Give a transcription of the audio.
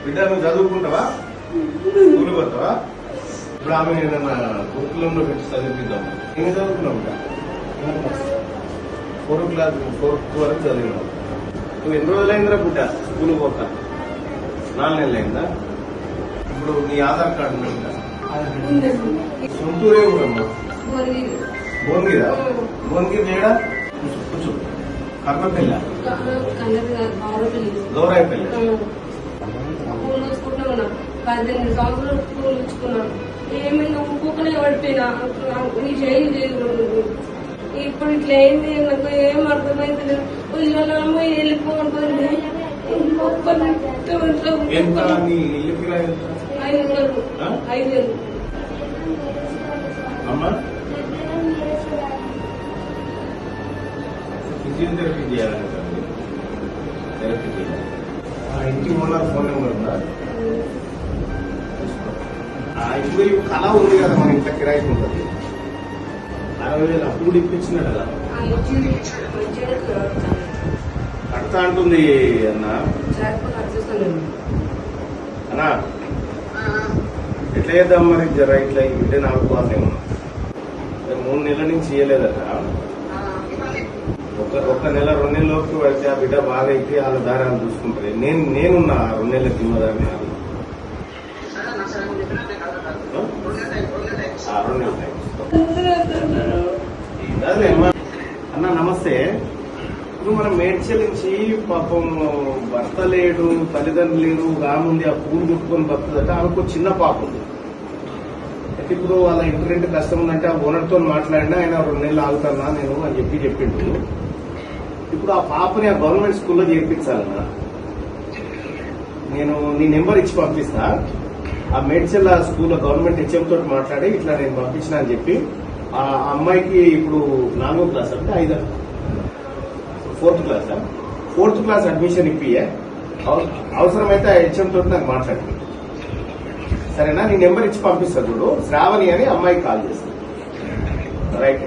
బిడ్డ నువ్వు చదువుకుంటావా, స్కూల్ పోతావా? ఇప్పుడు ఆమె ఏదన్నా గురుకులంలో పెట్టి చదివిద్దాం. నేను చదువుకున్నావు బిడ్డ, 4th వరకు చదివినావు. నువ్వు ఎన్ని రోజులైందిరా బిడ్డ స్కూల్ పోతా? 4 నెలలు అయిందా? ఇప్పుడు నీ ఆధార్ కార్డు ఉందా? సొంతూరే ఊరమ్మా? భువనగిరా? భువనగిరి లేడా? కూర్చో. కర్ణపల్లి, గౌరాయిపల్లి. 18 సంవత్సరాలు స్కూల్ ఇచ్చుకున్నాను. ఏమైనా ఒక్కొక్కనే పడిపోయినా నీకు ఏం చేయకూడదు. ఇప్పుడు ఇట్లా అయింది, నాకు ఏం అర్థమైంది లేదు. ఇళ్ళలో వెళ్ళిపోతుంది. 5,000 అమ్మా ఫిజియోథెరపీ చేయాలని థెరపీ చేయాలి. ఇంటి ఓనర్ ఫోన్ నెంబర్ ఉందా? ఇప్పుడు కళ ఉంది కదా, మన ఇంట్లో కిరాయికి ఉంటుంది. 60,000 అప్పుడు ఇప్పించినాడు కదా, కడతా అంటుంది అన్నా. అన్నా ఎట్లా చేద్దాం మరి? జర ఇట్లా ఈ బిడ్డ ఆడుకోవాలేమో. 3 నెలల నుంచి చేయలేదట. ఒక నెల 2 నెలలోకి వెళ్తే ఆ బిడ్డ బాగా అయితే వాళ్ళ దారాలు చూసుకుంటుంది. నేనున్నా 2 నెలల కిందదాన్ని. 2 నెలలు అన్న నమస్తే. ఇప్పుడు మనం మేడ్చల్ నుంచి పాపం భర్త లేడు, తల్లిదండ్రులు లేరు, రాముంది ఆ పూలు చుట్టుకొని బతుందట. ఆమెకు చిన్న పాప ఉంది. అయితే ఇప్పుడు వాళ్ళ ఇంటర్నెట్ కష్టం ఉందంటే ఆ ఓనర్తో మాట్లాడినా ఆయన 2 నెలలు ఆగుతానా నేను అని చెప్పిండు. ఇప్పుడు ఆ పాపని ఆ గవర్నమెంట్ స్కూల్లో చేర్పించాలన్నా. నేను నీ నెంబర్ ఇచ్చి పంపిస్తా. ఆ మేడ్చల్ స్కూల్లో గవర్నమెంట్ హెచ్ఎం తోటి మాట్లాడి ఇట్లా నేను పంపించిన అని చెప్పి ఆ అమ్మాయికి ఇప్పుడు 4వ క్లాస్ అంటే 4th class 4th class admission ఇప్పియే. అవసరమైతే ఆ హెచ్ఎం తోటి నాకు మాట్లాడి సరేనా? నీ నెంబర్ ఇచ్చి పంపిస్తా చూడు. శ్రావణి అని అమ్మాయికి కాల్ చేస్తాను. రైట్.